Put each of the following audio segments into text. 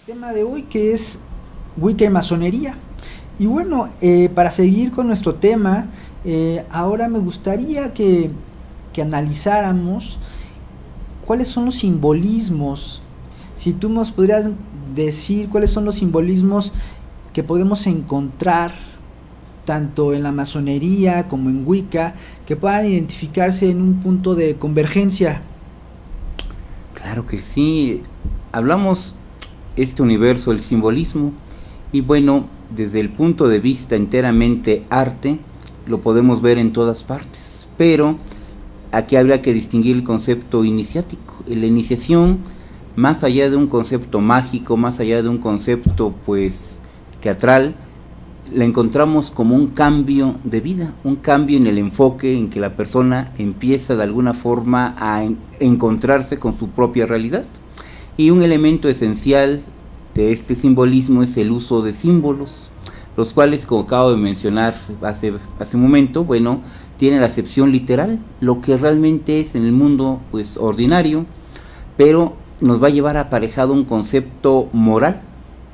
Tema de hoy que es Wicca y masonería. Y bueno, para seguir con nuestro tema, ahora me gustaría que analizáramos cuáles son los simbolismos. Si tú nos podrías decir cuáles son los simbolismos que podemos encontrar tanto en la masonería como en Wicca, que puedan identificarse en un punto de convergencia. Claro que sí, hablamos este universo, el simbolismo, y bueno, desde el punto de vista enteramente arte, lo podemos ver en todas partes, pero aquí habría que distinguir el concepto iniciático. La iniciación, más allá de un concepto mágico, más allá de un concepto pues teatral, la encontramos como un cambio de vida, un cambio en el enfoque en que la persona empieza de alguna forma a encontrarse con su propia realidad. Y un elemento esencial de este simbolismo es el uso de símbolos, los cuales, como acabo de mencionar hace un momento, bueno, tienen la acepción literal, lo que realmente es en el mundo pues ordinario, pero nos va a llevar aparejado un concepto moral,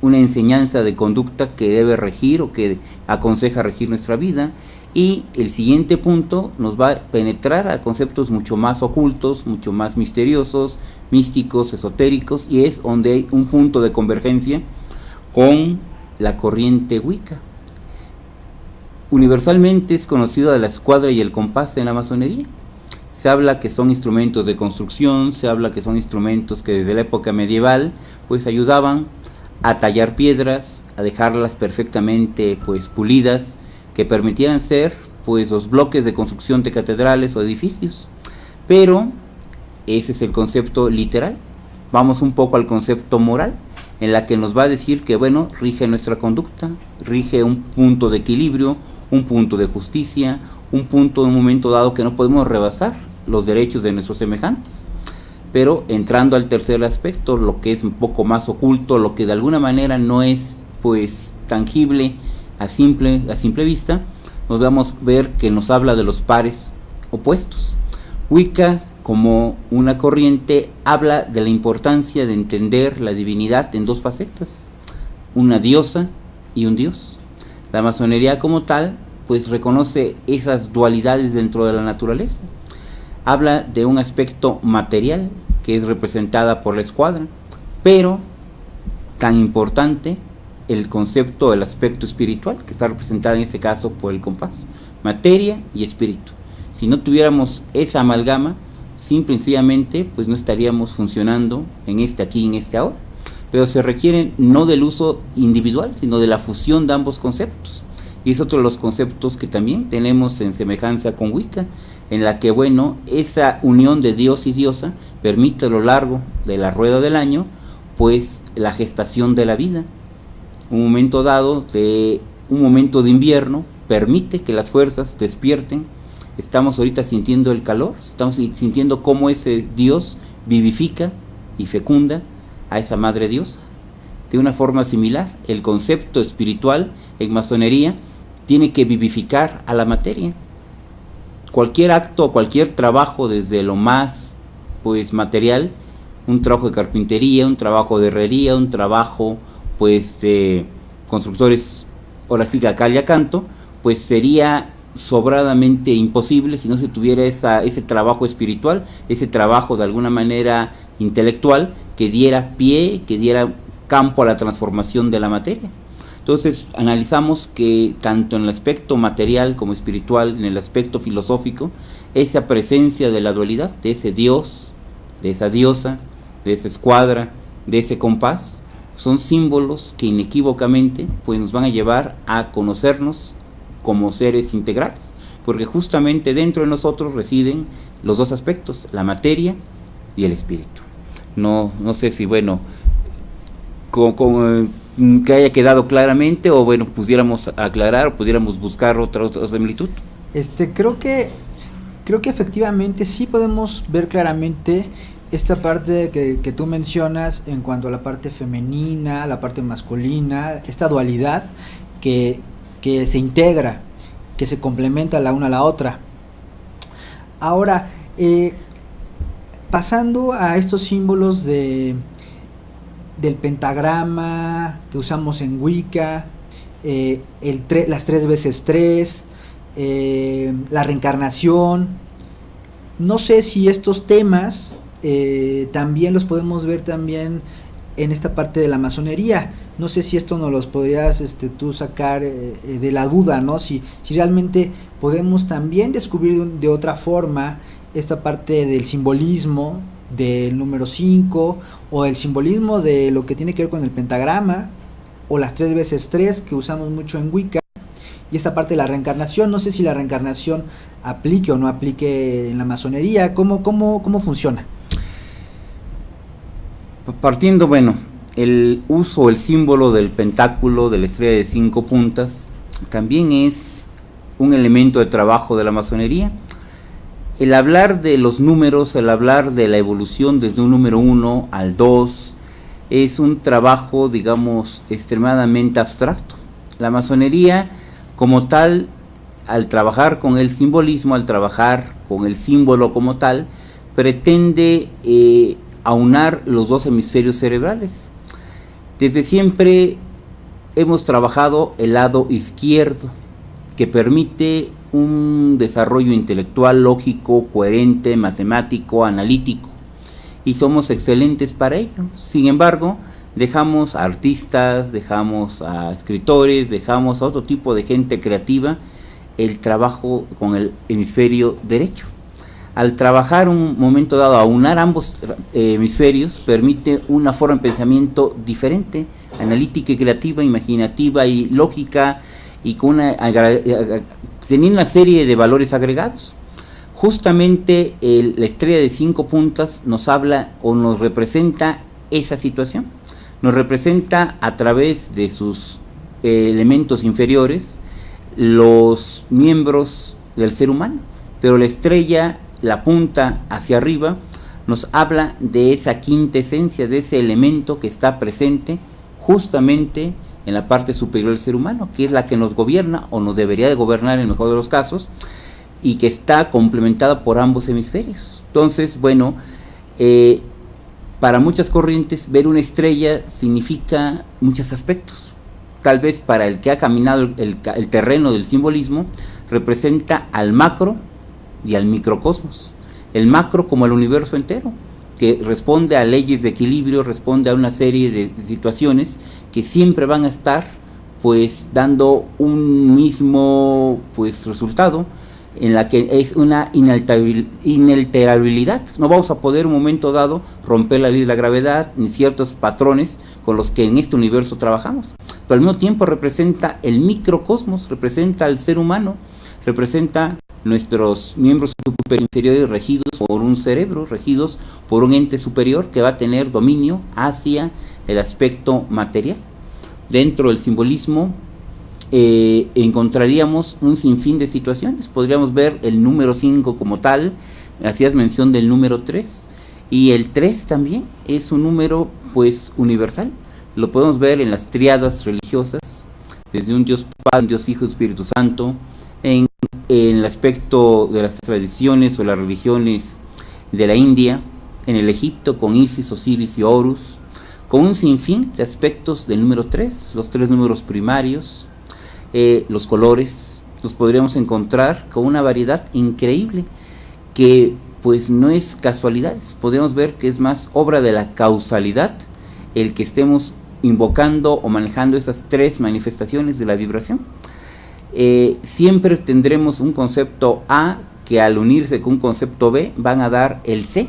una enseñanza de conducta que debe regir o que aconseja regir nuestra vida. Y el siguiente punto nos va a penetrar a conceptos mucho más ocultos, mucho más misteriosos, místicos, esotéricos, y es donde hay un punto de convergencia con la corriente Wicca. Universalmente es conocida la escuadra y el compás en la masonería. Se habla que son instrumentos de construcción, se habla que son instrumentos que desde la época medieval pues ayudaban a tallar piedras, a dejarlas perfectamente pues pulidas, que permitieran ser pues los bloques de construcción de catedrales o edificios. Pero ese es el concepto literal. Vamos un poco al concepto moral, en la que nos va a decir que bueno, rige nuestra conducta, rige un punto de equilibrio, un punto de justicia, un punto en un momento dado que no podemos rebasar los derechos de nuestros semejantes. Pero entrando al tercer aspecto, lo que es un poco más oculto, lo que de alguna manera no es pues tangible a simple vista, nos vamos a ver que nos habla de los pares opuestos. Wicca, como una corriente, habla de la importancia de entender la divinidad en dos facetas, una diosa y un dios. La masonería como tal pues reconoce esas dualidades dentro de la naturaleza. Habla de un aspecto material que es representada por la escuadra, pero tan importante el concepto, el aspecto espiritual, que está representada en este caso por el compás, materia y espíritu. Si no tuviéramos esa amalgama, simple y sencillamente pues no estaríamos funcionando en este aquí y en este ahora, pero se requiere no del uso individual, sino de la fusión de ambos conceptos. Y es otro de los conceptos que también tenemos en semejanza con Wicca, en la que bueno, esa unión de Dios y diosa permite a lo largo de la rueda del año pues la gestación de la vida. Un momento dado, un momento de invierno, permite que las fuerzas despierten. Estamos ahorita sintiendo el calor, estamos sintiendo cómo ese Dios vivifica y fecunda a esa madre diosa. De una forma similar, el concepto espiritual en masonería tiene que vivificar a la materia. Cualquier acto, cualquier trabajo, desde lo más pues material, un trabajo de carpintería, un trabajo de herrería, un trabajo pues de constructores, ahora sí que a cal y a canto, pues sería sobradamente imposible si no se tuviera ese trabajo espiritual, ese trabajo de alguna manera intelectual que diera pie, que diera campo a la transformación de la materia. Entonces analizamos que tanto en el aspecto material como espiritual, en el aspecto filosófico, esa presencia de la dualidad, de ese Dios, de esa diosa, de esa escuadra, de ese compás, son símbolos que inequívocamente pues nos van a llevar a conocernos como seres integrales, porque justamente dentro de nosotros residen los dos aspectos, la materia y el espíritu. No sé si bueno, que haya quedado claramente, o bueno, pudiéramos aclarar o pudiéramos buscar otra similitud. Creo que efectivamente sí podemos ver claramente esta parte que tú mencionas en cuanto a la parte femenina, la parte masculina, esta dualidad que se integra, que se complementa la una a la otra. Ahora, pasando a estos símbolos del pentagrama que usamos en Wicca, las 3 veces 3, la reencarnación. No sé si estos temas también los podemos ver también en esta parte de la masonería. No sé si esto nos los podrías tú sacar de la duda, ¿no? Si realmente podemos también descubrir de otra forma esta parte del simbolismo del número 5, o el simbolismo de lo que tiene que ver con el pentagrama, o las 3 veces 3 que usamos mucho en Wicca, y esta parte de la reencarnación. No sé si la reencarnación aplique o no aplique en la masonería. ¿Cómo funciona? Partiendo, bueno, el uso, el símbolo del pentáculo, de la estrella de 5 puntas, también es un elemento de trabajo de la masonería. El hablar de los números, el hablar de la evolución desde un número 1 al 2, es un trabajo, digamos, extremadamente abstracto. La masonería, como tal, al trabajar con el simbolismo, al trabajar con el símbolo como tal, pretende aunar los 2 hemisferios cerebrales. Desde siempre hemos trabajado el lado izquierdo, que permite un desarrollo intelectual, lógico, coherente, matemático, analítico, y somos excelentes para ello. Sin embargo, dejamos a artistas, dejamos a escritores, dejamos a otro tipo de gente creativa el trabajo con el hemisferio derecho. Al trabajar un momento dado, aunar ambos hemisferios, permite una forma de pensamiento diferente, analítica y creativa, imaginativa y lógica, y con teniendo una serie de valores agregados. Justamente la estrella de 5 puntas nos habla o nos representa esa situación. Nos representa a través de sus elementos inferiores los miembros del ser humano, pero la estrella, la punta hacia arriba, nos habla de esa quinta esencia, de ese elemento que está presente justamente en la parte superior del ser humano, que es la que nos gobierna o nos debería de gobernar en el mejor de los casos, y que está complementada por ambos hemisferios. Entonces, bueno, para muchas corrientes ver una estrella significa muchos aspectos. Tal vez para el que ha caminado el terreno del simbolismo, representa al macro y al microcosmos. El macro como el universo entero, que responde a leyes de equilibrio, responde a una serie de situaciones que siempre van a estar pues dando un mismo pues resultado, en la que es una inalterabilidad. No vamos a poder un momento dado romper la ley de la gravedad ni ciertos patrones con los que en este universo trabajamos, pero al mismo tiempo representa el microcosmos, representa al ser humano, representa nuestros miembros superinferiores regidos por un cerebro, regidos por un ente superior que va a tener dominio hacia el aspecto material. Dentro del simbolismo encontraríamos un sinfín de situaciones. Podríamos ver el número 5 como tal, hacías mención del número 3, y el 3 también es un número pues universal. Lo podemos ver en las tríadas religiosas, desde un Dios Padre, un Dios Hijo y Espíritu Santo, en el aspecto de las tradiciones o las religiones de la India, en el Egipto con Isis, Osiris y Horus, con un sinfín de aspectos del número 3, los 3 números primarios, los colores, los podríamos encontrar con una variedad increíble que pues no es casualidad. Podemos ver que es más obra de la causalidad el que estemos invocando o manejando esas 3 manifestaciones de la vibración. Siempre tendremos un concepto A que al unirse con un concepto B van a dar el C,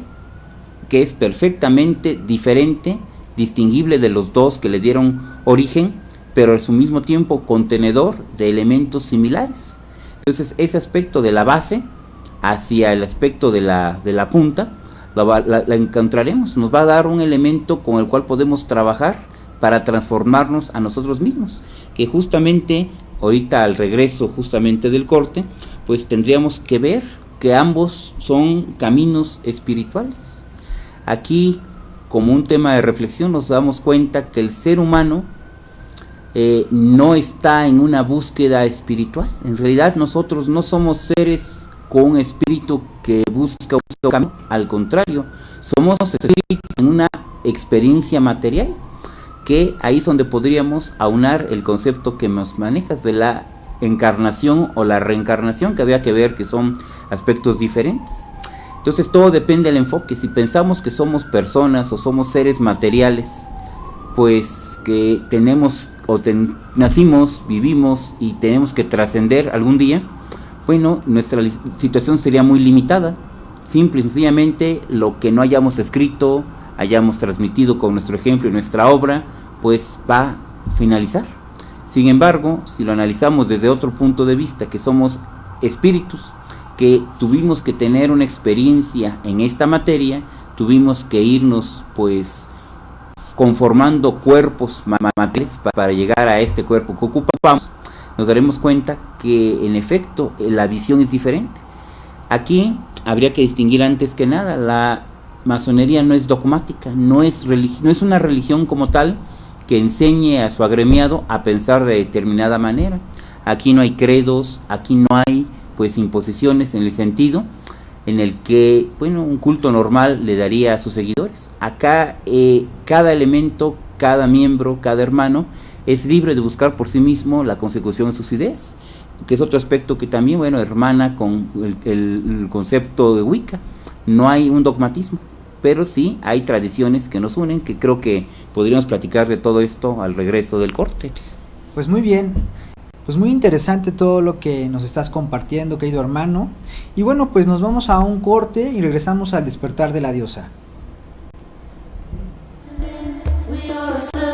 que es perfectamente diferente, distinguible de los 2 que les dieron origen, pero al mismo tiempo contenedor de elementos similares. Entonces ese aspecto de la base hacia el aspecto de la punta la encontraremos, nos va a dar un elemento con el cual podemos trabajar para transformarnos a nosotros mismos, que justamente ahorita al regreso justamente del corte, pues tendríamos que ver que ambos son caminos espirituales. Aquí, como un tema de reflexión, nos damos cuenta que el ser humano no está en una búsqueda espiritual. En realidad nosotros no somos seres con un espíritu que busca un camino, al contrario, somos espíritu en una experiencia material. que ahí es donde podríamos aunar el concepto que nos manejas de la encarnación o la reencarnación, que había que ver que son aspectos diferentes. Entonces todo depende del enfoque. Si pensamos que somos personas o somos seres materiales, pues que tenemos nacimos, vivimos y tenemos que trascender algún día, bueno, nuestra situación sería muy limitada. Simple y sencillamente lo que no hayamos escrito, hayamos transmitido con nuestro ejemplo y nuestra obra, pues va a finalizar. Sin embargo, si lo analizamos desde otro punto de vista, que somos espíritus, que tuvimos que tener una experiencia en esta materia, tuvimos que irnos pues conformando cuerpos materiales para llegar a este cuerpo que ocupamos, nos daremos cuenta que en efecto la visión es diferente. Aquí habría que distinguir antes que nada, la masonería no es dogmática, no es una religión como tal que enseñe a su agremiado a pensar de determinada manera. Aquí no hay credos, aquí no hay pues imposiciones en el sentido en el que, bueno, un culto normal le daría a sus seguidores. Acá cada elemento, cada miembro, cada hermano es libre de buscar por sí mismo la consecución de sus ideas, que es otro aspecto que también, bueno, hermana con el concepto de Wicca. No hay un dogmatismo, pero sí hay tradiciones que nos unen, que creo que podríamos platicar de todo esto al regreso del corte. Pues muy bien, pues muy interesante todo lo que nos estás compartiendo, querido hermano. Y bueno, pues nos vamos a un corte y regresamos al despertar de la diosa. We are